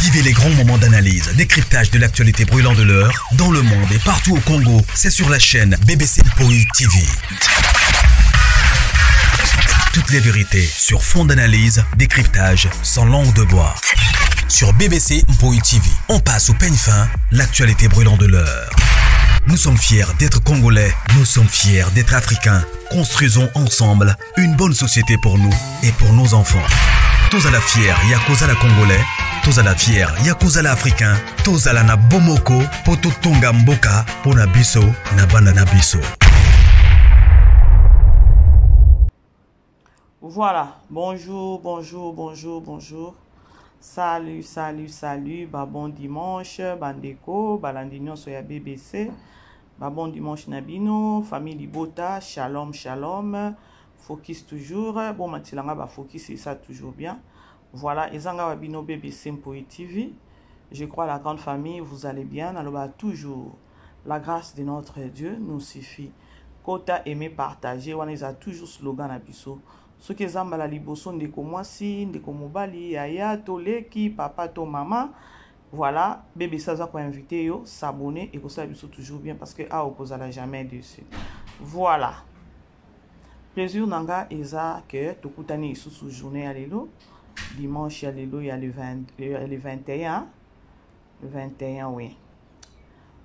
Vivez les grands moments d'analyse, décryptage de l'actualité brûlante de l'heure, dans le monde et partout au Congo. C'est sur la chaîne BBC Mpoï TV. Toutes les vérités sur fond d'analyse, décryptage, sans langue de bois. Sur BBC Mpoï TV, on passe au peigne fin, l'actualité brûlante de l'heure. Nous sommes fiers d'être Congolais, nous sommes fiers d'être Africains. Construisons ensemble une bonne société pour nous et pour nos enfants. Tous à la fière, Yakozala Congolais. Tous à la fière, Yakozala Africain. Tous à la na Bomoko, Poto Tonga Mboka, Pona Biso, Nabanda Nabiso. Voilà, bonjour. Salut, bah bon dimanche, bandeko, balandinyo soya BBC, bah bon dimanche nabino, famille Libota, shalom, focus toujours, bon matilanga bah focus et ça toujours bien. Voilà, ezanga wabino BBC Mpoï TV, je crois la grande famille, vous allez bien, alors toujours, la grâce de notre Dieu nous suffit. Kota aimer partager, on a toujours slogan à biso. Ce qui est la liboso ndeko mwasi, ndeko mobali, yaya, toleki, papa, to mama. Voilà, bébé ça va inviter yo, s'abonner et que ça biso toujours bien parce que a opposala jamais dessus. Voilà. Plaisir nanga eza que tokutani sous journée à l'élo. Dimanche à l'élo il y a le 21. Le 21 oui.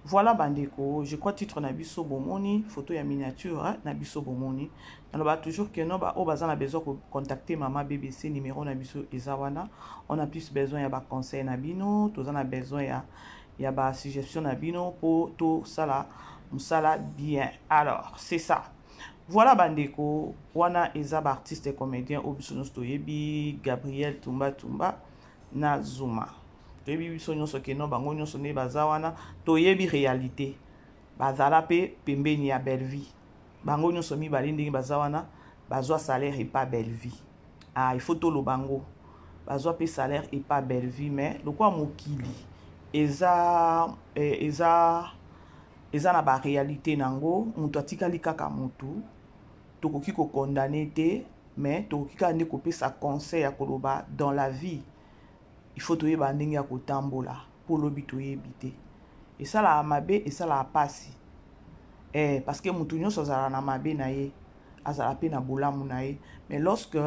Voilà bandeko, je crois titre nabiso bomoni, photo ya miniature hein, nabiso bomoni. On va toujours que non ba o bazana besoin de contacter maman BBC numéro nabiso ezawana. On a plus besoin ya ba conseil nabino, tous on a besoin ya ba suggestion nabino pour tout ça là, musala bien. Alors, c'est ça. Voilà bandeko, wana eza ba artiste et comédien obisono stoyebi Gabriel Tumba na Zuma. Toyebi biso nyonso keno bango nyonso ne bazawana toyebi réalité bazala pe pembeni ya belle vie bango nyonso mi balindi bazawana bazwa salaire et pas belle vie. Ah, il faut to lo bango bazwa pe salaire et pas belle vie mais lokwa mokili eza na ba réalité nango mutu atikali kaka mutu tokoki ko condamner te mais tokoki ka ndeko pe sa conseil ya koloba dans la vie. Il faut toye bandingi ya kotambola pour lobito yebite. Et ça la mabe et ça la pasi. Parce que mutu nyonso azala na mabe na ye, azala pe na bolamu na ye. Mais lorsque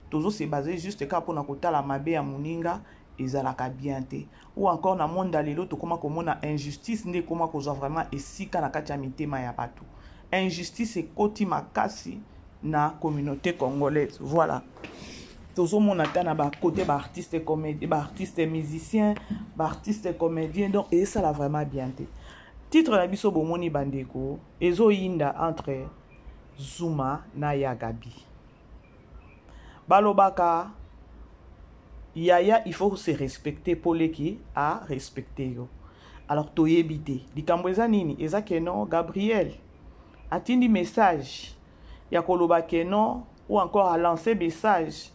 tozo se basé juste ka pona kotala mabe ya muninga ezalaka bien te. Ou encore na monde lelo to koma komona injustice nde koma kozwa vraiment esika na kati ya mitema ya bato. Injustice ekoti makasi na communauté congolaise. Voilà. Toujours mon atteint à côté artiste comédien, artiste musicien, artiste comédien donc et ça l'a vraiment bien été. Titre la biso bomoni bandeko ezo yinda entre Zuma na Yagabi. Balobaka yaya il faut se respecter pour les qui a respecter yo. Alors toyebite likambo eza nini eza keno Gabriel atindi message ya koloba keno ou encore a lancé message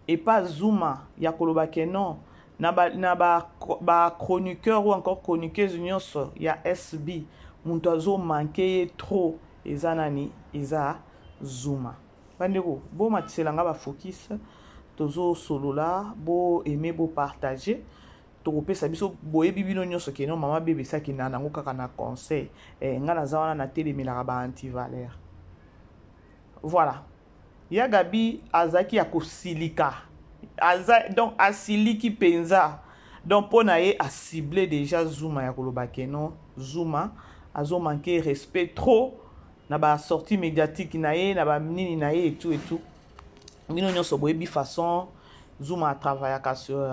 et pas Zuma ya koloba kenon na ba chroniqueur ou encore chroniqueuse nyonso ya SB muntu azo manquer trop ezanani eza Zuma bandeko bo matiselanga ba focus tozo solola bo aimer bo partager to kopesa biso boyebi bino nyonso kenon mama bébé ça ki na nango kaka na conseil nga na zawana na telemelaka ba anti-valeur. Voilà. Yagabi azaki ya kosilika donc asiliki penza donc ponaye a ciblé déjà Zuma ya koloba keno Zuma azo manquer respect trop na ba sortie médiatique naye na ba nini naye et tout bino nyonso boyebi façon Zuma travaillaka sur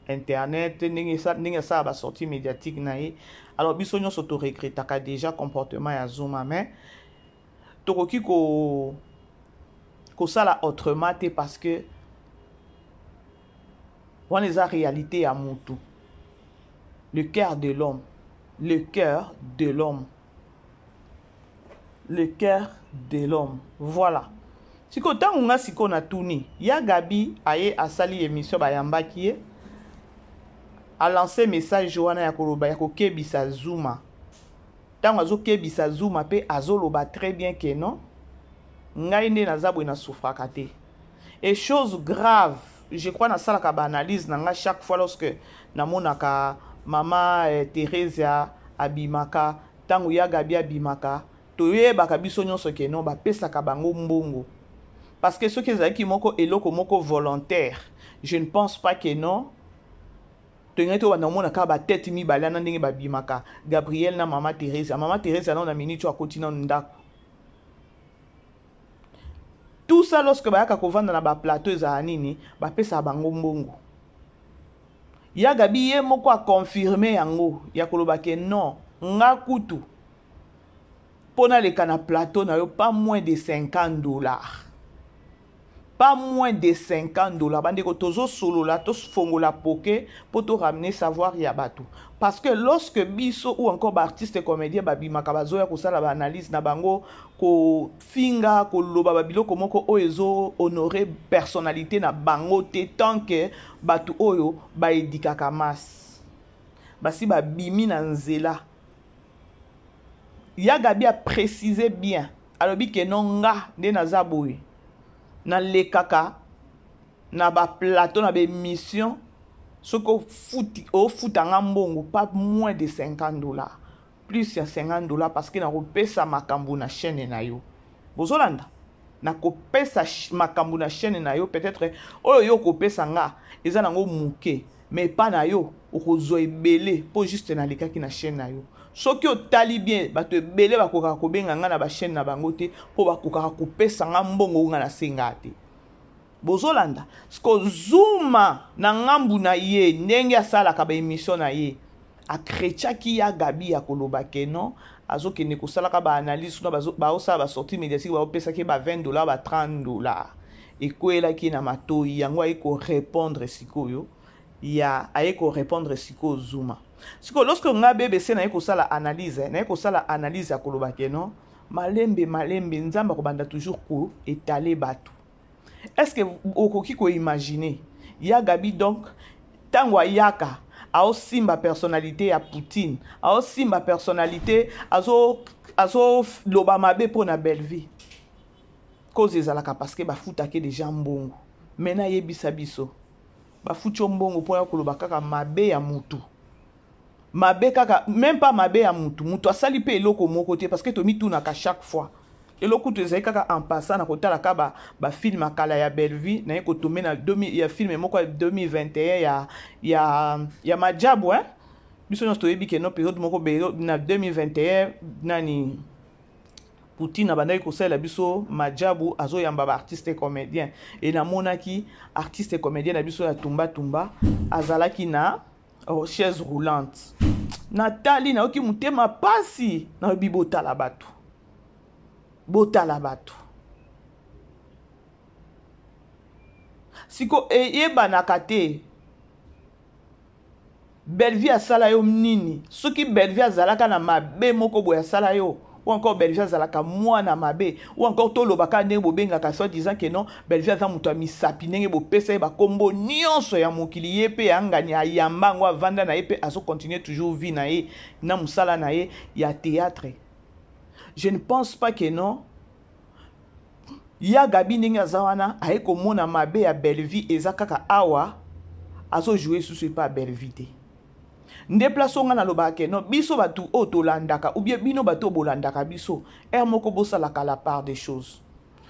internet ninge ça ba sortie médiatique naye alors biso nyonso to regrettaka déjà comportement ya Zuma mais tokoki ko ça là autrement parce que on est la réalité à Moutou. Le cœur de l'homme. Voilà. Si ko tangunga siko na tuni, ya Gabi aye asali émission bayamba kiye a lancé message wana ya koloba ya kokebisa Zuma. Tango azo kebisa Zuma pe azoloba très bien que non. Ngai nde nazabwe na souffraka te. Et chose grave je crois na sala ka ba analyse nanga chaque fois lorsque na monaka mama Teresa abimaka tangu ya Gabi abimaka toyebaka biso nyonso ke non ba pesaka bango mbongo parce que ceux qui ezalaki moko eloko moko volontaire je ne pense pas que non tongete wana monaka ba tête mibale na ndenge babimaka Gabriel na mama Teresa na minute akoti na ndako. Tout ça lorsque bayaka kovanda na ba plateau za nini ba pesa bango mbongo. Ya Gabi ye moko a confirmer yango ya koloba ke non nga kutu pona le kana plateau na yo pas moins de $50. Pas moins de $50. Bande ko tozo solo la tos fongola poke pour to ramener savoir ya bato. Parce que lorsque biso ou encore ba artiste comédien babimaka bazoya ko sala ba analyse na bango ko finga ko loba babiloko moko oyezo honorer personnalité na bango te tant que bato oyo ba edikaka mas. Basi ba bimi na nzela. Ya Gabi a précisé bien. Alobi ke non nga de naza boye. Na le kaka na ba plateau na ba émission ce que fout en mbongo pas moins de $50 plus ya $50 parce que na kopesa makambo na chaîne na yo bozolanda na kopesa makambo na chaîne na yo peut-être oyo yo kopesa nga eza nango muke mais pas na yo okozo ebele po juste na lekaki na chaîne na yo soki otali bien bato ebele bakoka kobenga nga na ba chaîne na bango te po bakoka kopesa nga mbongo nga na senga te bozolanda sko Zuma na ngambu na ye ndenge asalaka ba émission na ye akretiaki ya Gabi ya koloba ke non azokende kosalaka ba analyse na baosala ba sortie médiatique baopesaki ba $20 ba $30 ekwelaki na matoi yango ayeko répondre sikoyo ya ayeko répondre siko Zuma siko lorsque nga BBC na yeko sala analyse ya koloba ke non malembe nzamba ko banda toujours ko étaler bato. Est-ce que okoki ko imaginer ya Gabi donc tangwa yaka ao simba personnalité ya Poutine ao simba personnalité azo loba mabe po na belle vie cause ezalaka parce que bafutaki déjà mbongo mena yebisa biso bafuti mbongo po ya koloba kaka mabe ya mutu mabe kaka même pas mabe ya mutu asali pe eloko moko te parce que to mitunaka chaque fois eloko to ezali kaka en passant na kotala ka ba film akala ya belle vie na yeko tomé na ya film moko 2021 ya majabu biso nyonso toyebi ke no période moko na 2021 nani Poutine abandaki kosalela biso majabu azoyamba ba artiste comédien et na monaki artiste comédien na biso ya tumba azalaki na chaise roulante Nathalie na oki mutema pasi na bibotala bato botala bato siko eyebanaka te Bellevie asala yo nini soki Bellevie azalaka na mabe moko boya asala yo ou encore Bellevie azalaka mwana mabe ou encore tolobaka ndenge bobengaka so disant que non Bellevie aza mutu misapi ndenge bopesa ba kombo nyonso ya mokili ye pe angani ayamba ngo avanda na ye pe azo continuer toujours vie na ye na musala na ye ya théâtre. Je ne pense pas que non ya Gabi ndenge azawana ayeko mona mabe ya Bellevie eza kaka awa azo jouer sous pas Bellevie te. Ndeplaso nga na lobake no biso batu otolandaka ou bien bino bato bolandaka biso moko bosalaka la part des choses.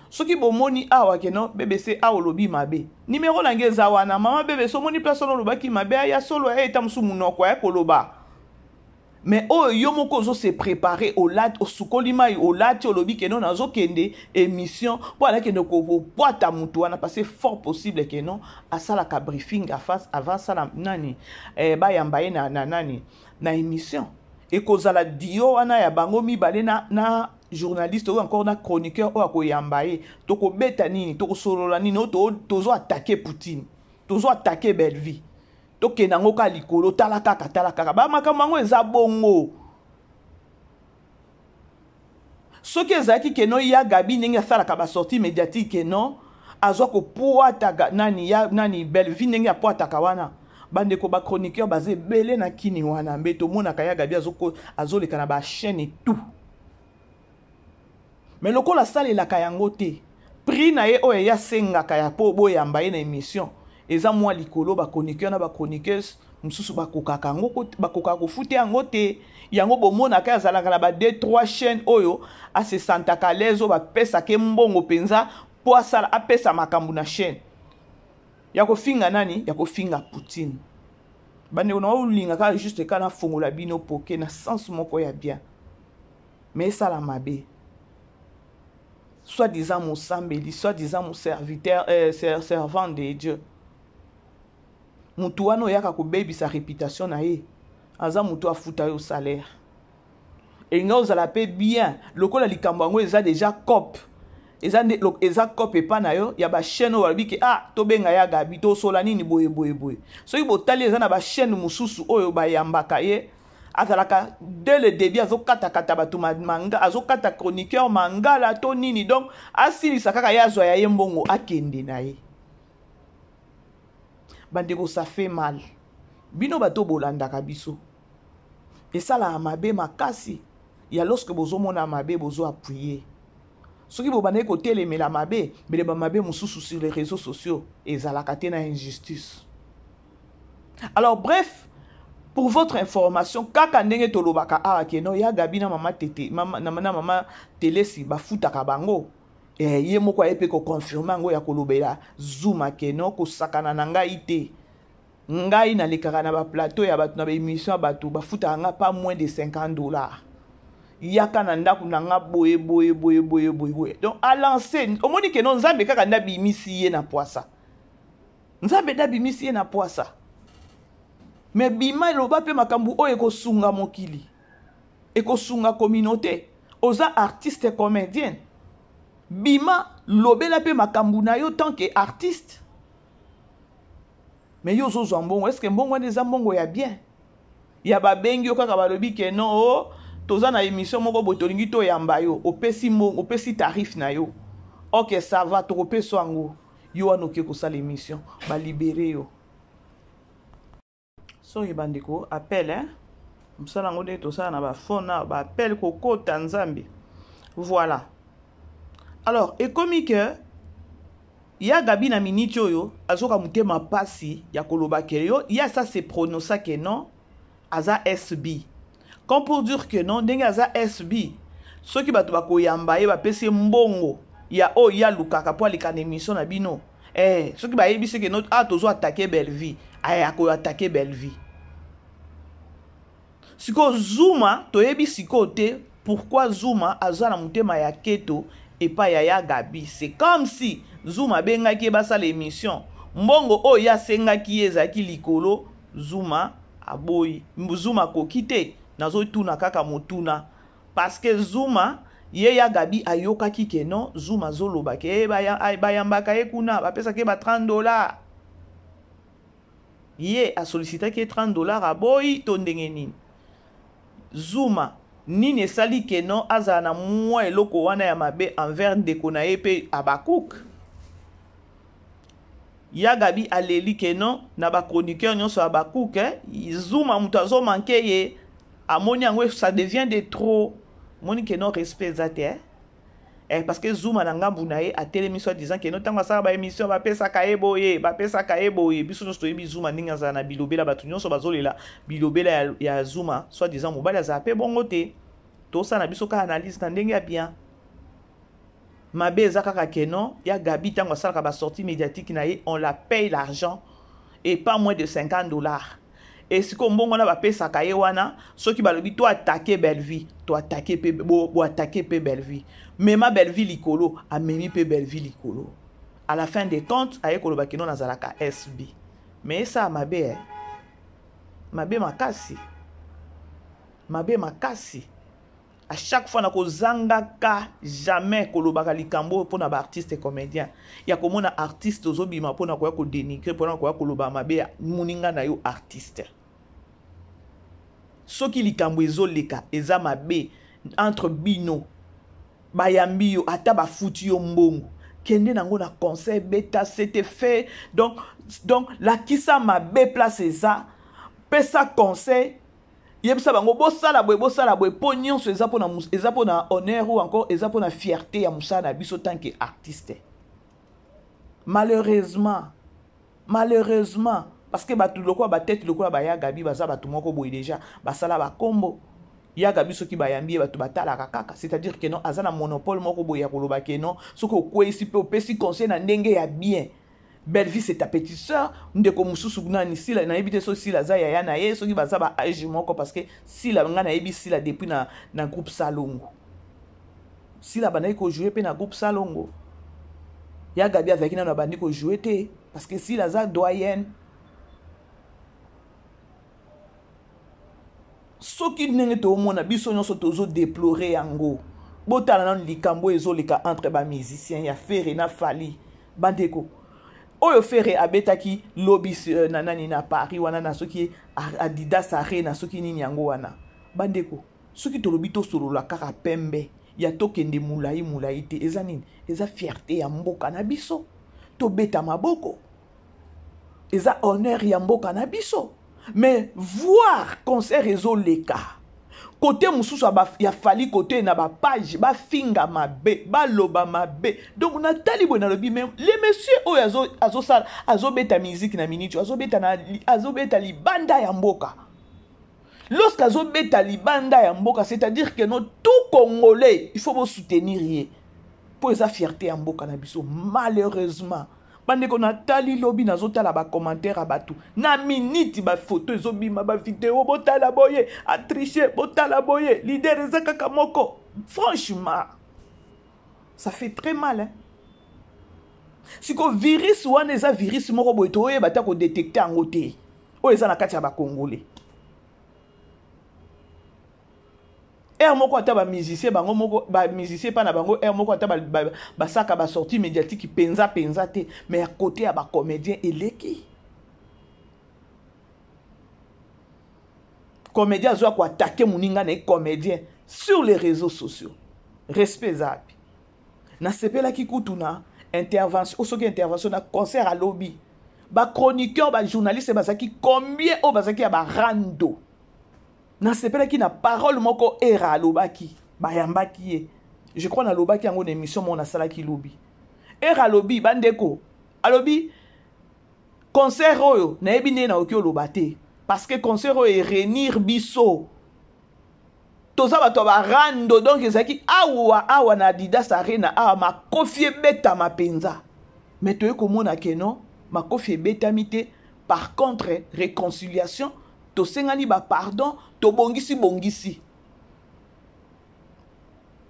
Soki bomoni awa ke no BBC awo lobi mabe numéro nange eza wana mama BBC omoni place no lobaki mabe ya solo eta musu munoko ya koloba. Mais yo moko zo se préparer au lat au sukolima au lat au lobby que non nazo kende émission pour aller que no ko boîte à mutu wana parce que fort possible que non à ça la briefing à face avant ça la nani ba yambaye na nani na émission et cause la dio wana ya bango mibale na journaliste ou encore na chroniqueur ou ko yambaye to ko beta nini to ko solola nini to zo attaquer Poutine to zo attaquer Bellevie toke nango ka likolo tala kaka ba makambo ngo eza bongo soki ezaki ke no ya Gabi ndenge asalaka ba sortie médiatique ke no azwa ko poata nani Bellevie ndenge apoataka wana bandeko ba chroniqueur bazé belé na kini wana mbeto mona ka ya Gabi azoleka na ba chaîne et tout mais lokola salela ka yango te prix na ye o ya senga ka ya po boyamba ye na émission eza mwa likolo ba chroniqueur na ba chroniqueuse mususu bakokaka yango bakokaka kofuta yango te yango bomonaka azalaka na ba 2-3 chaînes oyo ase santaka lezo bapesaka mbongo penza po asala apesa makambo na chaîne ya kofinga nani ya kofinga Poutine bande ona olingaka juste kana fongola bino poke na sens moko ya bien mais ça la mabe soi-disant mon sambeli soi-disant mon serviteur servant de Dieu mutu wana oyaka kobebisa réputation na ye aza mutu afuta yo salaire elinga ozala pe bien lokola likambo yango eza déjà cop eza cop epa na yo ya bachaîne oyo balobi ke tobenga ya Gabi tosola nini boye soki botali eza na bachaîne mosusu oyo bayambaka ye azalaka dès le début azokatakata bato manga azokata chroniqueur mangala to nini donc asilisa kaka ye azwa ya ye mbongo akende na ye bandeko ça fait mal bino bato bolandaka biso esalaka mabe makasi ya lorsque bozomona mabe bozo appuyer soki bobandaki kotelemela mabe mbele bamabe mosusu sur les réseaux sociaux ezalaka te na injustice. Alors bref, pour votre information, kaka ndenge tolobaka keno ya Gabi na mama tete mama telesi bafutaka bango ye moko ayepe ko confirmer ngo ya kolobela Zuma keno ko sakana na ngai te ngai na lekaka na ba plateau ya bato na ba émission bato bafuta nga pas moins de $50 yaka na ndaku na nga boye donc à lancer omoni keno nzambe kaka ndabi misi ye na poisa nzambe ndabi misi ye na poisa mais bima loba pe makambu o ekosunga mokili ekosunga communauté oza artiste comédienne bima lobela pe makambu na yo tant que artiste mais yo zo mbongo est-ce que mbongo eza mbongo ya bien ya babengi yo kaka balobi ke non toza na émission moko botolingi to yamba yo opesi mbongo opesi tarif na yo OK ça va to kopeso ango yo anoke ko sala émission ba libérer yo so yebandiko appel msala ngo de to sala na ba phone na ba appel kokota nzambe voilà. Alors et comme que ya Gabi na minute oyo azoka mutema pasi ya koloba ke yo ya ça se prononça que non aza SB comme pour dire que non ndenge aza SB soki bato bakoyamba ye bapesi mbongo ya o ya lukaka po alika na émission na bino soki bayebisi ke non tozo attaquer belle vie ako attaquer belle vie siko Zuma toyebi siko te pourquoi Zuma aza na mutema ya keto et pas ya Gabi. C'est comme si Zuma bengaki basa l'émission mbongo o ya sengaki ezaki likolo Zuma aboyi Zuma kokite nazo tuna kaka motuna parce que Zuma ye ya Gabi ayokaki ke non Zuma zoloba ke bayambaka ye kuna bapesa ke ba $30 ye a sollicité ke $30 aboyi to ndenge nini Zuma nini esali ke non aza na mwa eloko wana ya mabe envers ndeko na ye pe Abakuk ya Gabi aleli ke non na ba chroniqueur nyonso Abakuk Zuma mutu azo manke ye amoni yango ça devient de trop moni ke non respect zate parce que Zuma na ngambu na ye atelemi so disant ke non tango asala ba émission bapesaka ye boye biso nyonso toyebi Zuma ndenge azala na bilobela bato nyonso bazolela bilobela ya Zuma so disant mobali azala pe bongo te tosala biso ka analyse na ndenge ya bien mabe eza kaka ke non ya Gabi tango asalaka ba sortie médiatique na ye on la paye l'argent et pas moins de $50 et si comme bongo na bapesaka ye wana soki balobi to attaquer belle vie to attaquer pe bo attaquer pe belle vie mais ma belle vie likolo amemi pe belle vie likolo à la fin des comptes aye koloba ke non nazalaka SB mais ça mabe makasi à chaque fois nako zangaka jamais kolobaka likambo pona ba artiste et comédien ya komona artiste ozobima pona koya ko dénigrer pona koya koloba mabe muninga na yo artiste soki likambo ezoleka eza mabe entre bino bayambi yo ata bafuti yo mbongo kende nango na conseil beta c'était fait donc la kisa mabe place eza pesa conseil yebisa bango bosala boye po nyonso eza pona honneur ou encore eza pona fierté ya musala na biso tant que artiste malheureusement malheureusement parce que bato lokola ba tête lokola ba ya gabi baza bato moko boy déjà basala ba kombo ya gabi soki ba yambi bato batala kaka, c'est-à-dire que non azana monopole moko boy ya koloba que non soki okwesi pe opesi conseil na ndenge ya bien. Belle vie c'est ta petite sœur ndeko mususu nani sila na ebite so sila za ya na ye soki baza ba age moko parce que sila nga na ebi sila depuis na groupe Salongo sila banayi ko jouer pe na groupe Salongo ya gabi avec na bandi ko jouer te parce que sila za doyenne soki ndenge to mona biso nyonso tozo déplorer yango botala na likambo ezoleka entre ba musiciens ya Ferre na Fali bandeko oyo Ferre abetaki lobby na nani na Paris wana na soki Adidas Arena soki nini yango wana bandeko soki tolobi to solola kaka pembe ya tokende mulai te eza nini eza fierté ya mboka na biso to beta maboko eza honneur ya mboka na biso. Mais voir concert réseau leka côté mususu ya Fali côté na ba page ba finga mabe ba loba mabe donc na tali bona lobi même les messieurs oyo azo beta musique na minute azo beta libanda ya mboka. Lorsque azo beta libanda ya mboka c'est-à-dire que non tout Congolais il faut vous soutenir pour esa fierté ya mboka na biso. Malheureusement bande ko natali lobi nazotala ba commentaire abatu na minute ba photo ezobima ba vidéo botala boye a tricher botala boye leader ezaka moko. Franchement ça fait très mal hein. Si ko virus wana eza virus moko boye to yeba ko détecter en côté o eza na kati ya ba Congolais moko ata ba musicien bango moko ba musicien pa na bango moko ata ba saka ba sortie médiatique penza te mais à côté ya ba comédien eleki comédien zo ko attaquer muninga na comédien sur les réseaux sociaux. Respect zapi na sepela ki kutuna intervention soki intervention na concert à lobby ba chroniqueur ba journaliste bazaki combien o bazaki ya ba rando na sepela ki na parole moko era lobaki bayambaki ye. Je crois na lobaki yango na émission mon asala ki lobby era lobby bandeko alobi concert oyo na yebi ne na okyo lobate parce que concert oyo réunir biso toza bato ba rando donc ezaki awa na Adidas Arena ma kofie beta mapenza mais toye komona ke non ma kofie beta mite. Par contre réconciliation to sengani ba pardon to bongisi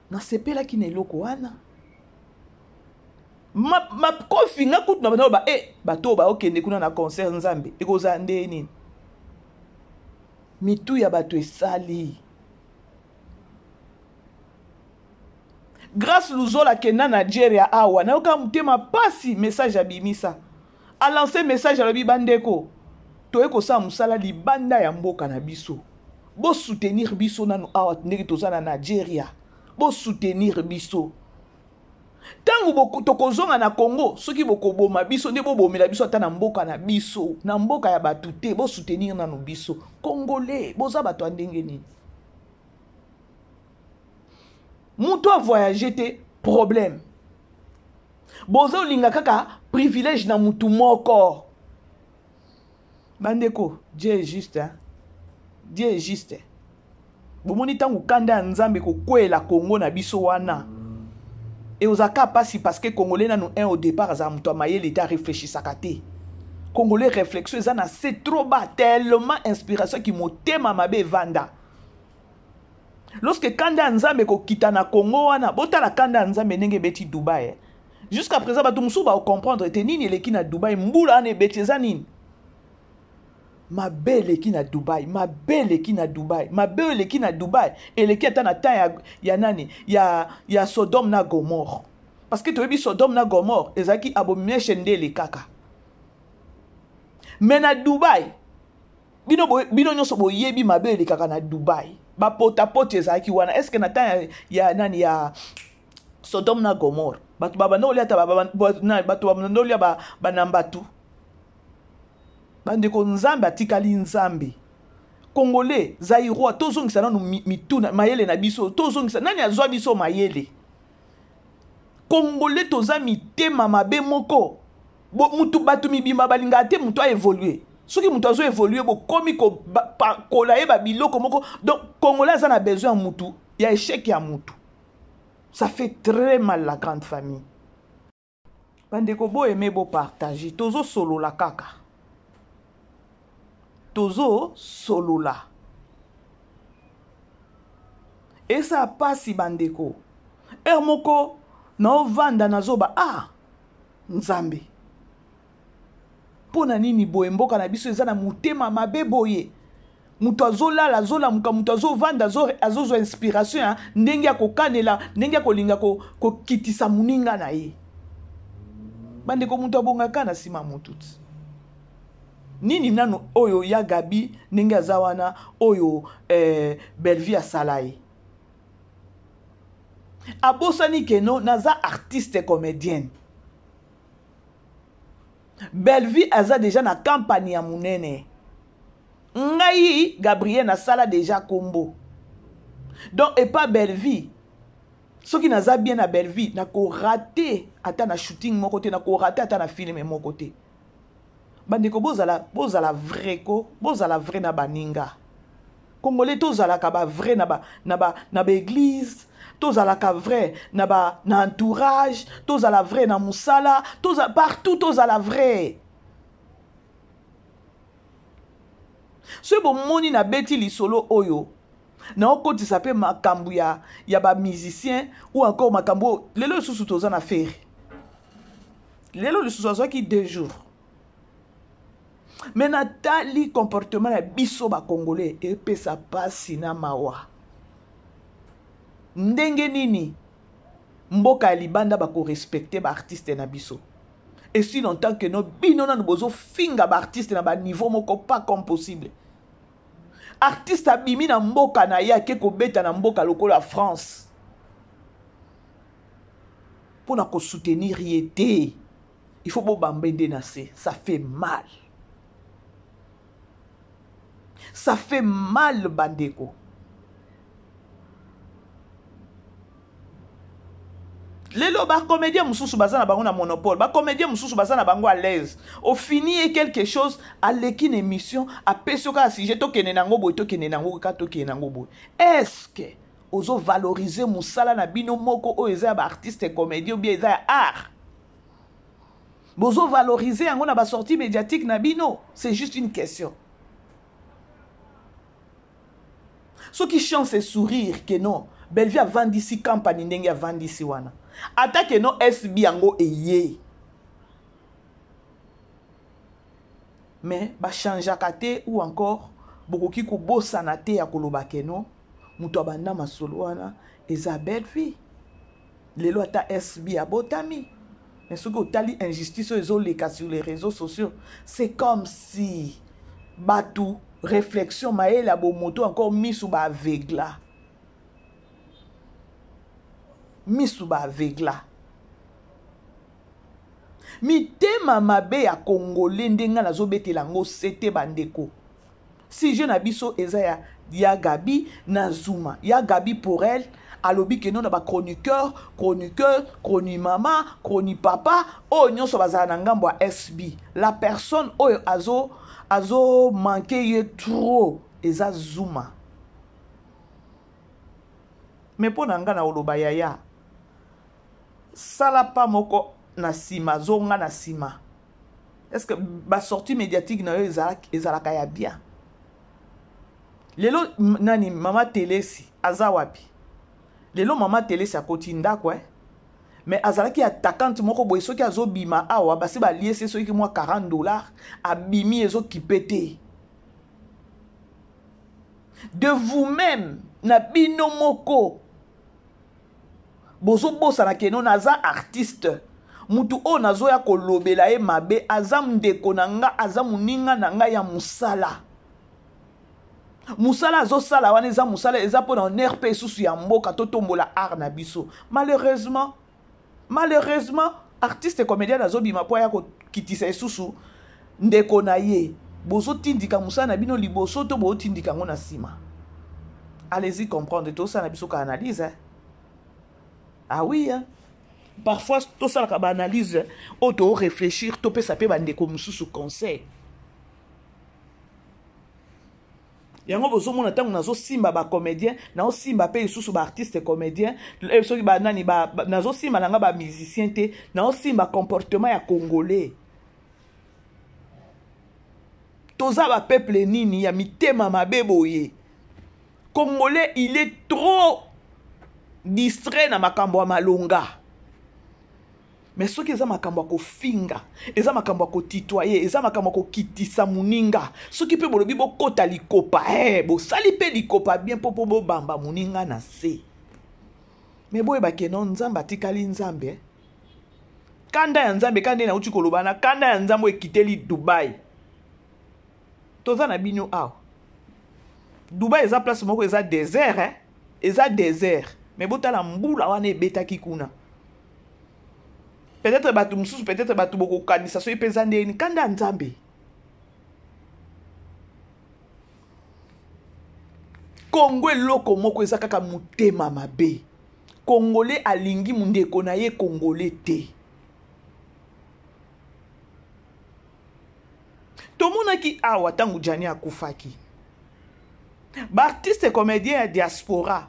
na sepela ki neloko wana ma kofi nga kutu na bana ba bato ba okende kuna na concert nzambe ekoza nde nini mitu ya bato esali grâce luzola kena Nigeria awa na yoka mutema pasi message abimisa a lancé message à la bibandeko to eko sa musala libanda ya mboka na biso bo soutenir biso nanu awa ndeki tozana na Nigeria bo soutenir biso tangu boko tokozonga na Congo soki boko boma biso nde bo bomela biso ata na mboka na biso na mboka ya batute bo soutenir nanu biso Congolais boza bato ndenge nini muto a voyager te problème bozo linga kaka privilège na mutu moko bandeko Dieu est juste hein Dieu est juste bomoni tangu kanda nzambe ko kwela Congo na biso wana et ozaka pasi parce que Congolais na nous un au départ za mutu mayele l'état réfléchissaka te Congolais réflexion ezana c'est trop bas tellement inspiration qui motema mabe vanda. Lorsque kanda nzambe ko kita na Congo wana botala kanda nzambe ndenge beti Dubaï jusqu'à présent bato musu ba comprendre te nini eleki na Dubaï mbula ane beti eza nini ma belle qui na Dubaï ma belle qui na Dubaï eleki ata na temps ya nani ya Sodome na Gomorre parce que toyebi Sodome na Gomorre ezaki abomination ndele kaka mais na Dubaï bino nyonso boyebi ma belle kaka na Dubaï ba potapote ezaki wana est-ce que na temps ya nani ya Sodome na Gomorre bato babandoli ata bato babandoli banambatu bandeko nzambe atikali nzambe Congolais zairoi tozongisa nanu mituna mayele na biso tozongisa nani azwa biso mayele Congolais toza mitema mabe moko mutu batu mibimba balinga te mutu a évolué. Soki mutu a évolué bo komi ko kola ye ba biloko moko. Donc Congolais a besoin mutu, il y a échec ya mutu. Ça fait très mal la grande famille. Bandeko bo aimer bo partager, tozo solo la kaka. Tozo solo la. Et ça passe si bandeko. Ermoko na vanda na zoba nzambe. Pona nini boye mboka na biso eza na mutema mabe boye. Mutu azolala muka mutu azovanda azozo inspiration ndenge ya kokanela ndenge ya kolinga kokitisa muninga na ye. Bandeko mutu abongaka na sima mututi. Nini nanu oyo ya Gabi ndenge azawana oyo Belleville asalaye. Abosani keno naza artiste comédienne. Belleville aza déjà na campagne ya munene. Ngai Gabriel na sala déjà combo. Donc et pas Belleville. Ce qui naza bien na Belleville na ko raté ata na shooting mon côté na ko raté ata na film mon côté. Bandeko bozala vrai ko, bozala vrai na baninga. Congolais tozala ka ba vrai na ba église. Tozalaka vrai na entourage, tozala vrai na musala, partout tozala vrai. Ce bon moni na beti li solo oyo. Na okoti sape makambu ya ba musicien ou encore makambu lelo susu tozana faire. Lelo susu azo ki 2 jours. Mais natali comportement na biso ba congolais et pe ça passe na mawa. Ndenge nini mboka ya libanda bako respecter ba artiste na biso. Et si longtemps que no bino na bozo finga ba artiste na ba niveau moko pas comme possible. Artiste abimi na mboka na ya ke ko beta na mboka lokolo la France. Pour na ko soutenir yete. Il faut bo bambende na se, ça fait mal. Ça fait mal bandeko. Lelo ba comédien mususu bazana bango na monopole, ba comédien mususu bazana bango à l'aise. Au fini quelque chose à l'équipe émission à pesoka sujet to kenenango boy to kenenango ka to kenenango boy. Est-ce que ozo valoriser musala na bino moko o eza ba artiste comédien ou bien eza art? Bozo valoriser yango na ba sortie médiatique na bino, c'est juste une question. Ceux qui chantent et sourire que non, Belleville a vendu ici campagne ndenge a vendu ici wana. Attaque no SB yango eye. Mais ba changea kate ou encore bokoki ko bosana te ya koloba keno muto abanda masolo wana eza Belleville. Lelo ata SB abotami. Mais ce que tali injustice ezo leka sur les réseaux sociaux, c'est comme si batu réflexion maela bo moto encore misu ba avegla. Misuba avegla. Mi tema mabe ya Congolais ndenga nazo betela ngo sete bandeko. Si je nabiso eza ya Gabi na Zuma. Ya Gabi pour elle, alobi ke non na ba chroniqueur, mama, papa, o nyonso bazala na ngambo ya SB. La personne oyo azo manquer ye trop eza Zuma. Mais pour nanga na oloba yaya. Sala pa moko na sima, zonga na sima. Est-ce que ba sortie médiatique na yo ezalaka ya bien? Lelo nani mama Telesi azawapi? Lelo mama Telesi akoti ndako mais azalaki attaquante moko boye soki azobima awa basi ba liese soki moi $40 abimi ezo kipete. De vous-même na bino moko bozo bosa na keno naza artiste mutu o nazo ya kolobela e mabe azam ndeko nanga azamu ninga nanga ya musala azo sala wana eza musala eza pona NRP susu ya mboka totombola art na biso. Malheureusement artiste comédien nazo bima po ya ko kitisa esusu ndeko na ye bozo tindika musala na bino liboso to bo tindika ngo na sima. Allez-y comprendre tout ça na biso ka analyse. Ah oui, hein? parfois tout ça la analyse auto réfléchir to pe ça peut bande comme sous conseil yango bozomona ntango nazosimba bacomédien naosimba mpe lisusu baartiste comédien soki banani nazosimba nanga bamusicien te naosimba comportement ya congolais toza bapeuple nini ya mitema mabe boye congolais il est trop distrait na makambo ya malonga mais soki eza makambo ya kofinga eza makambo ya kotitoye eza makambo ya kokitisa moninga soki mpe bolobi bokota likopa bosali mpe likopa bien mpo bobamba moninga na se me boyebake no nzambe atikali nzambe kanda ya nzambe kanda nauti koloba na kanda ya nzambe ekiteli Dubai toza na bino awa Dubai eza place moko eza désert eza désert mais botala mbula wana ebetaki kuna peut-être batu mususu peut-être batu bokokanisa so ipeza ndeni kanda nzambe Congo eloko moko eza kaka motema mabe congolais alingi mundeko na ye congolais te tomonaki awa ntango Jani akufaki baartiste comédien ya diaspora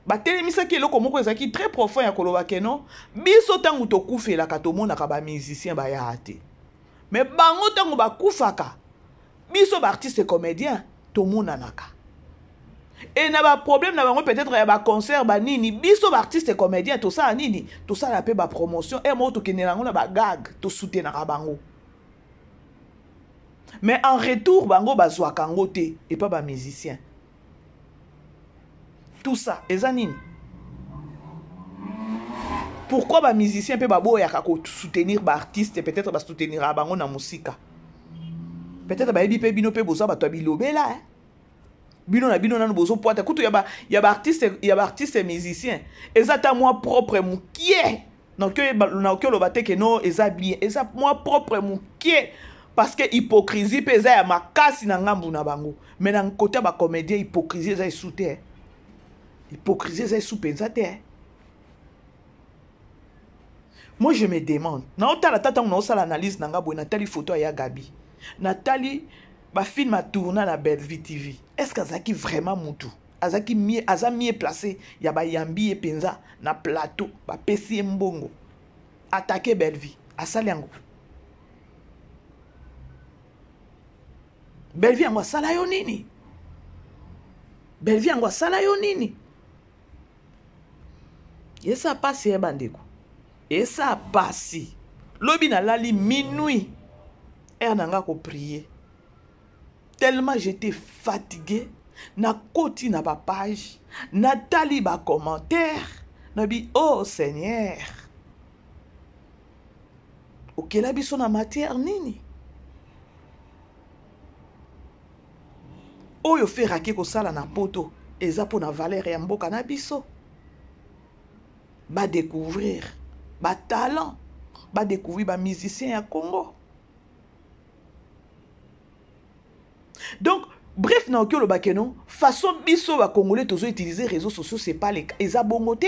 batelemisaki eloko moko ezalaki très profond ya koloba keno biso ntango tokufelaka tomonaka bamusicien baya te mais bango ntango bakufaka biso baartiste comédien tomonanaka e na baproblème na bango peut-être ya baconcert banini biso baartiste comédien tosala nini tosala mpe bapromotion moko tokende nango na bagag tosoutenaka bango mais en retour bango bazwaka yango te epa bamusicien tout ça eza nini pourquoi bamusicien mpe baboyaka kosoutenir baartiste peut-être basoutenir bango na musika peut-être bayebi mpe bino mpe bozwa bato ya bilobela bino na bino nano bozopoata kutu ya baartiste musicien eza ta mwa propre mukie naoki oloba te ke no eza bien eza mwa propre mukie parce que hypocrisie mpe eza ya makasi na ngambu na bango mais na kote ya bacomédien hypocrisie eza esu te hypocrisie eza esu mpenza te moi je me demande naotala ta ntango naosala analyse na nga boye natali photo ya Gabi natali bafilme atourna na Bellevue TV est-ce que azalaki vraiment mutu aza mieux placé ya bayambi ye mpenza na plateau bapesi ye mbongo atake Bellevue asali yango Bellevue yango asala yo nini Bellevue yango asala yo nini esa pasi bandeko esa pasi lobi nalali minuit nanga ko prier tellement j'étais fatigué na koti na ba page natali ba commentaire nabi oh Seigneur okela biso na matière nini oyo feraki kosala na poto eza po na valeur ya mboka na biso ba découvrir ba talent ba découvrir ba musicien ya Congo. Donc bref na okyo lo bakeno façon biso ba congolais tozo utiliser réseaux sociaux c'est pas les eza bongo te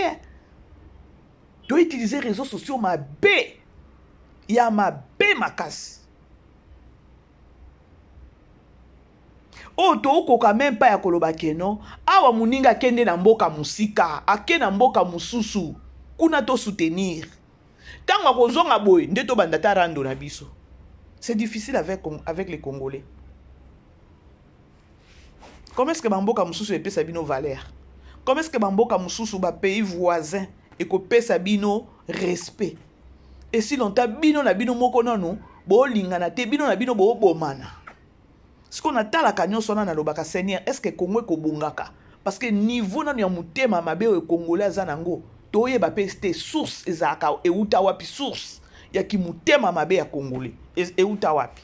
to utiliser réseaux sociaux ma bé ya ma bé makasi oto okoka même pas ya koloba keno awa muninga kende na mboka musika ake na mboka mususu kuna to soutenir tango akozonga boy nde to banda ta rando na biso c'est difficile avec les Congolais. Comment est-ce que bamboka mususu epesa bino valeur? Comment est-ce que bamboka mususu ba pays voisin et ko pesa bino respect? Et si longtemps bino na bino moko nanu bo lingana te bino na bino bo bomana. Ce qu'on a tala kanyo sona na lobaka Seigneur, est-ce que Congo ko bongaka? Parce que niveau nanu ya mutema mabe o Congolais azanango toye ba peste source ezaka e uta wapi source ya ki mutema mabe ya Congolais e uta wapi?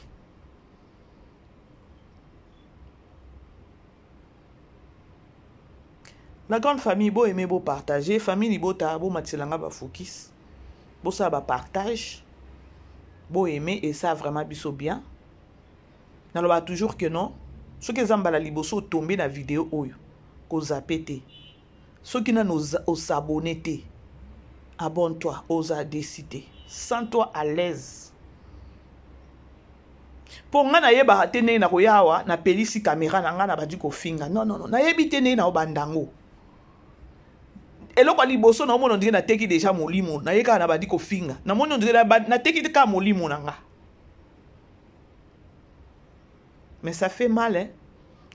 La grande famille, beau aimer, beau partager. Famille, beau ta, beau matilanga, ba focus. Beau ça, ba partage. Beau aimer, et ça vraiment biso bien. N'a pas toujours que non. Ceux qui ont la liboso tombé dans la vidéo, oyo. Ko zapete. Ceux qui n'ont s'abonné, abonne-toi, osa décider. Sens-toi à l'aise. Pour nga na yeba tene na koyawa na pelisi caméra na nga na badi ko finga. Non non non, na yebi tene na obandango. Eloko liboso na omono ndenge na teki déjà molimo, na yeka na badi ko finga. Na mono ndenge na teki ka molimo na nga. Mais ça fait mal hein.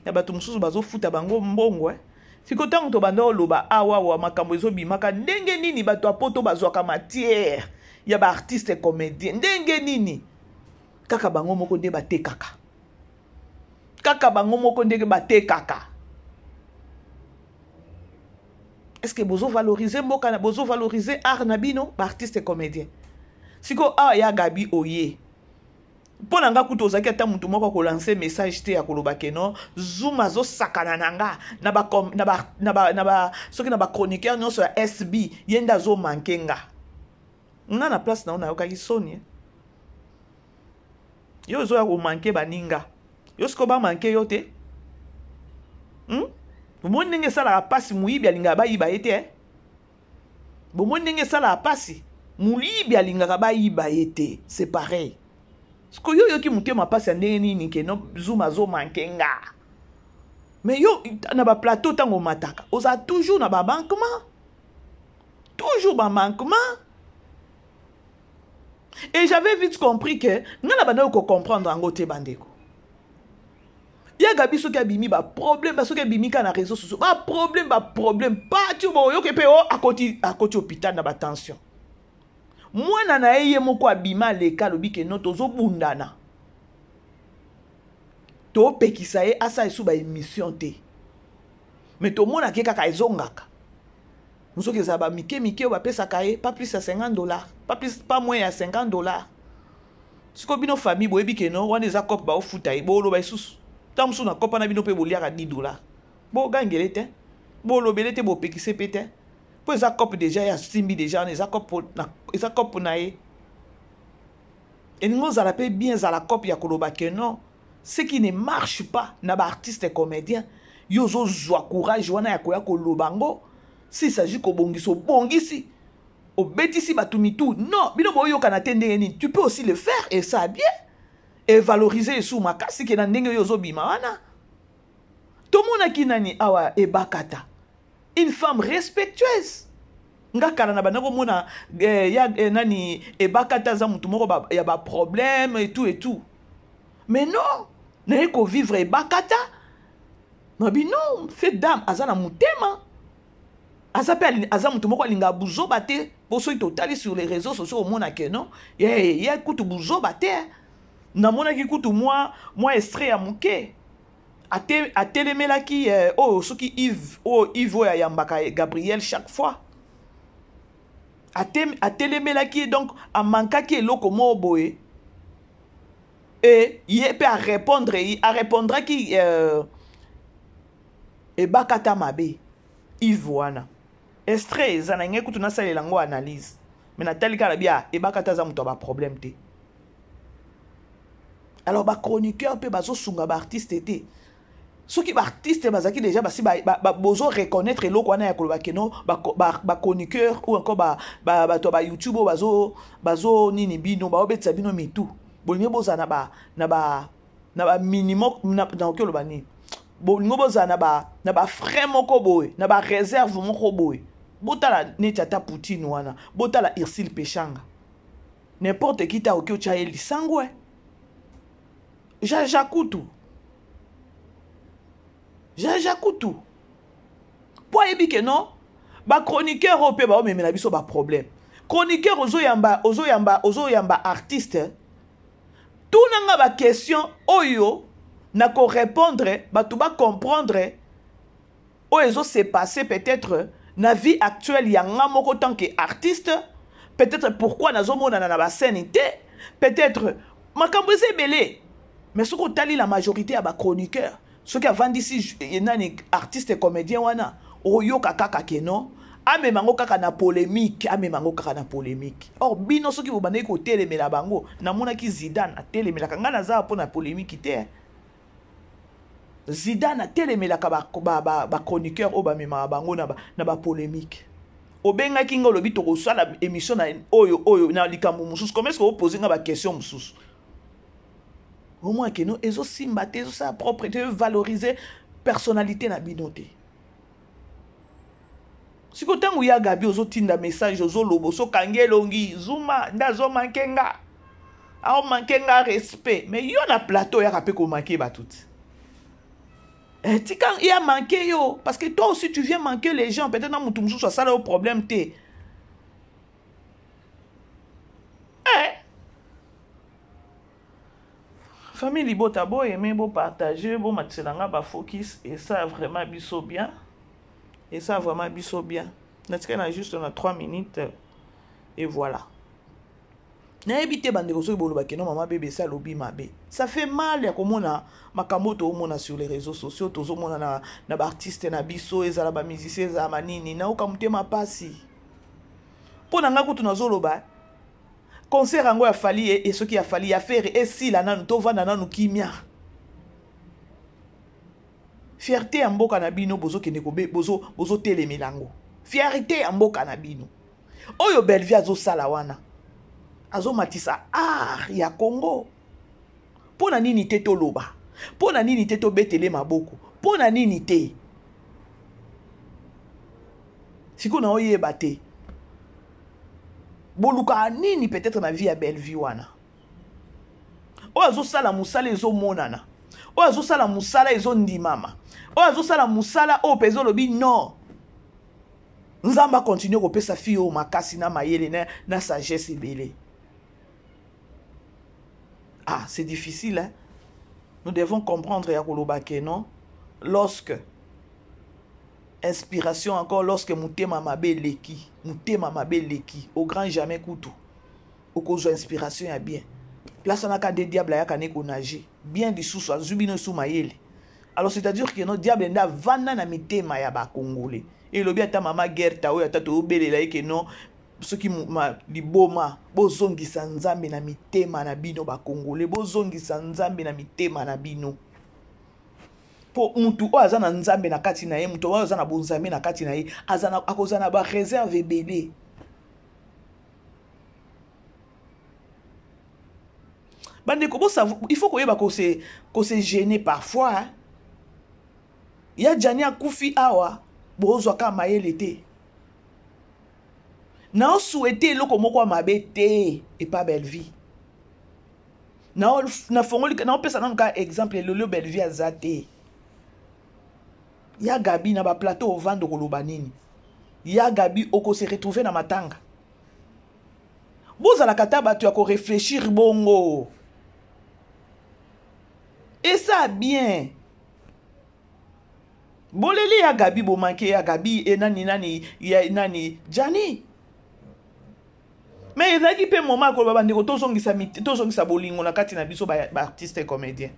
Ya bato mususu bazo futa bango mbongo hein. Siko tango to banda oloba awa wa makambo ezo bimaka ndenge nini bato apoto bazwaka matière ya ba artiste comédien ndenge nini kaka bango moko nde bate kaka kaka bango moko ndenge bate kaka. Est-ce que bozo valoriser mboka na bozo valoriser art na bino ba artiste comédien siko ya Gabi Oye pour nga kuto zaki ata mutu moko ko lancer message te ya koloba keno Zuma zo sakana nanga na ba soki na ba chroniqueur nyonso ya SB yenda zo mankenga na na place na ona yoka soni yo zo ya ko manke baninga yo sko ba manke yo te bomoni ndenge sala pasi muibi alinga ba yiba ete bomoni ndenge sala pasi muibi alinga ba yiba ete c'est pareil. Parce que yo ki mutema passe ndenge nini ke no Zuma zo mankenga. Mais yo na ba plateau tango mataka, oza toujours na ba manquement. Toujours ba manquement. Et j'avais vite compris que nga na bana ko comprendre en côté bandeko. Ya Gabi so ki abimi ba problème, ba so ki abimi ka na réseaux sociaux. Ba problème pas tu bo yo ke pe o akoti hôpital na ba tension. Mwana na eye moko abima leka lobi ke no tozo bundana to pekisa ye asa esu ba émission te mais to mona ke kaka ezongaka musoki za ba mike ba pesa kaye pas plus à $50 pas moins à $50 siko bino famille boyebi ke no wana eza kope ba ofuta ye bo lo ba isusu ta musu na kopa na bino pe boliaka $10 bo gangele te bo lobele te bo pekise pete. Pour ça cop déjà ya simbi déjà les cop na e et nous ça rappelle bien ça la cop ya koloba que non ce qui ne marche pas na ba artiste comédien yo zo joie courage wana ya koya kolobango si s'agit ko bongiso bongisi o betisi batumitu non bino boyo kana tende ni tu peux aussi le faire et ça bien et valoriser sous makasi ke na ndenge yo zo bima wana to mona kinani awa e bakata. Une femme respectueuse. Nga kala na banako mona ya nani e bakata za mutu moko ya ba problème et tout. Mais non, na ko vivre e bakata. Non bi non, fait dame azana mutema. Azape aza mutu moko linga buzo bate, poso itotali sur les réseaux sociaux au mona ke non. Ya kutu buzo bate. Na mona ki kutu moi extrait ya muke. A télémelaki soki Yves ya yambaka Gabriel chaque fois a télémelaki donc a mankaki eloko mo boye et il peut répondre qui e bakata mabe Yves wana extrait zana ngekutu kutu na salela ngo analyse mais na tali kala bia e bakata za muto ba problème te. Alors ba chroniqueur pe bazo sunga ba artiste te. Ceux qui sont artistes, ils déjà besoin de reconnaître l'eau qu'on a à Kolobakeno, chroniqueur ou encore YouTube, bazo nini bino, obetsa bino mitu. Bolingo boza na ba minimum na Kolobani. Bolingo boza na ba frère moko boy, na ba réserve moko boy. Botala Netata Poutine wana, botala Irsil Pechanga. N'importe qui ta okyo cha eli sangwe. Jakutu. Jakutu. Pour ebi que non, ba chroniqueur ope ba o memela biso ba problème. Chroniqueur ozo yamba artiste. Tout nanga ba question oyo na ko répondre, ba tout ba comprendre o ezo se passer peut-être na vie actuelle ya nga moko tant que artiste, peut-être pourquoi nazo mona na ba scène té, peut-être makambo belé. Mais ce qu'on tali la majorité à ba chroniqueur. Ceux qui vendent ici, il y a des artistes et comédiens, oyo kaka keno, ame mango kaka na polémique, Or, bino ceux qui vous bandez ko télémela bango, na mona ki Zidane a télémela kanga na za po na polémique te. Zidane a télémela ka ba chroniqueur o ba mema bango na ba polémique. obenga kinga lobi to ko sala émission na oyo na likambo mususu. Comment est-ce que vous posez nga ba question mususu? Au moins que non ezo simba te sa propriété valoriser personnalité na binoté. Si ko tangu ya Gabi ozo tinda message ozo lobo so kangelongi zuma ndazo mankenga. A mankenga respect mais yo na plateau ya kapé ko manquer ba tout. Quand il a manqué yo parce que toi aussi tu viens manquer les gens peut-être dans mon mususu soit ça le problème te. Famille Libota bo aimer bo partager bo matselanga ba focus et ça vraiment biso bien. Et ça vraiment biso bien. Natika na juste on a 3 minutes et voilà. Na ebité bandeko so bolo ba keno mama bébé ça lobi mabe. Ça fait mal ya komona makambo to mona sur les réseaux sociaux to mona na ba artiste na biso ezala ba musicien za manini na okamutema pasi. Pona nga kutu na zoloba concert ango ya fali et ce qui a fallu ya faire et si la nanu to vanda nanu kimia. Fierté ya mboka na bino bozo kende ko be bozo telemelango. Fierté ya mboka na bino. Oyo Bellevue azo sala wana. Azo matisa ya Congo. Pona nini te to loba. Pona nini te to betele maboko. Pona nini te. Siko na oyeba te. Boluka nini peut-être na vie ya Bellevue wana. O azo sala musala ezo monana. O azo sala musala ezo ndimama. O azo sala musala o pezo lobi non. Nzamba continue ko pesa fi o makasi na mayele na sagesse ebele. Ah, c'est difficile, hein? Nous devons comprendre, Yakolobake, non? Lorsque, inspiration encore, lorsque Moutema Mabe Leki, au grand jamais couteau, au cause inspiration, ya bien. Là, ça n'a qu'à des diables, ya kane konager. Bien du sous, zubino sous maïele. Alors, c'est-à-dire que nos diables, n'a vana na mitema ya ba Congolais. Et le bien ta maman guerre, ta oya, ta to obele la que non. Ce qui m'a liboma bozongi sanzambe na mitema na bino ba Congolais bozongi sanzambe na mitema na bino po mutu o azana nzambe na kati na ye mutu o azana bonzambe na kati na ye azana akozana ba réserve belé bande ko savoir il faut koyeba ko se gêner parfois hein? Ya jani akufi awa bozwa ka mayele te. Na souhaité loko moko mabe te et pas Bellevue. Na fongoli na pesa na ka exemple le Bellevue azate. Ya Gabi na ba plateau au vendre koloba nini. Ya Gabi oko se retrouver na matanga. Boza la kataba tu ako réfléchir bongo. Et ça bien. Boleli ya Gabi bo manke ya Gabi et nani ya nani Jani. Mais il a dit que moment que baba ndeko tozongisa bolingo na kati na biso ba artiste et comédien.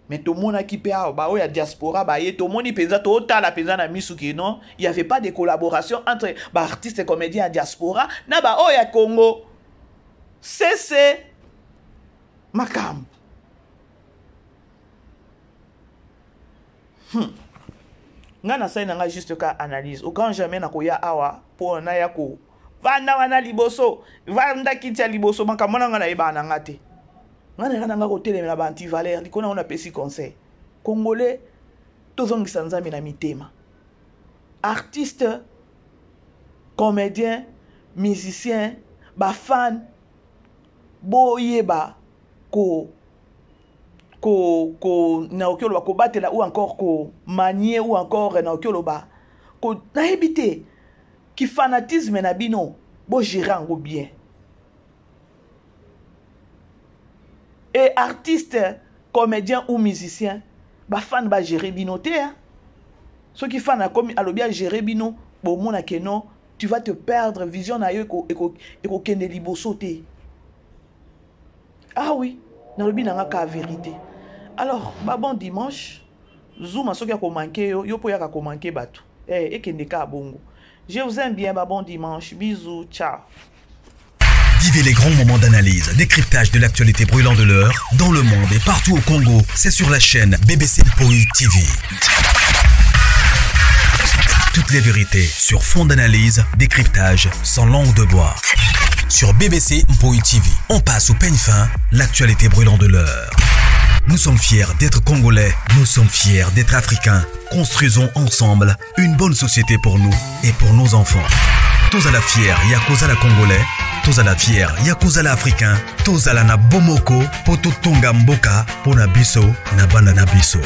Mais tout le monde a qui pe ba o ya diaspora ba ye tout le monde pesa to tala pesa na misuki non, il y avait pas de collaboration entre ba artiste et comédien à diaspora na ba o ya Congo. C'est makam. Ngana sai na juste ka analyse. Au grand jamais na ko ya awa pour na ya ko vanda wana liboso vanda kitia liboso makamona ngana eba na ngate ngana ngana ngako telemela ba anti Valère likona on a pesi conseil congolais tozongisa nzambe na mitema artiste comédien musicien ba fan boyeba ko na okolo ko batela ou encore ko manier ou encore na okolo ba ko na ebité qui fanatisme na bino bo gérer en bien et artiste comédien ou musicien ba fan ba gérer bino te hein? Ceux qui fan comme alobia gérer bino bo mona que non tu vas te perdre vision na yo eko kende liboso te ah oui na lobi na ka vérité alors ba bon dimanche zoom soki ko manquer yo po ya ko manquer batu et kende ka bongo. Je vous aime bien, bon dimanche. Bisous, ciao. Vivez les grands moments d'analyse, décryptage de l'actualité brûlante de l'heure, dans le monde et partout au Congo. C'est sur la chaîne BBC Mpoi TV. Toutes les vérités sur fond d'analyse, décryptage sans langue de bois. Sur BBC Mpoï TV, on passe au peigne fin l'actualité brûlante de l'heure. Nous sommes fiers d'être Congolais, nous sommes fiers d'être Africains. Construisons ensemble une bonne société pour nous et pour nos enfants. Tous à la fière, Yakozala Congolais, tous à la fière, Yakozala Africain, tous à la na bomoko, poto tonga mboka, pona biso, na banda na biso.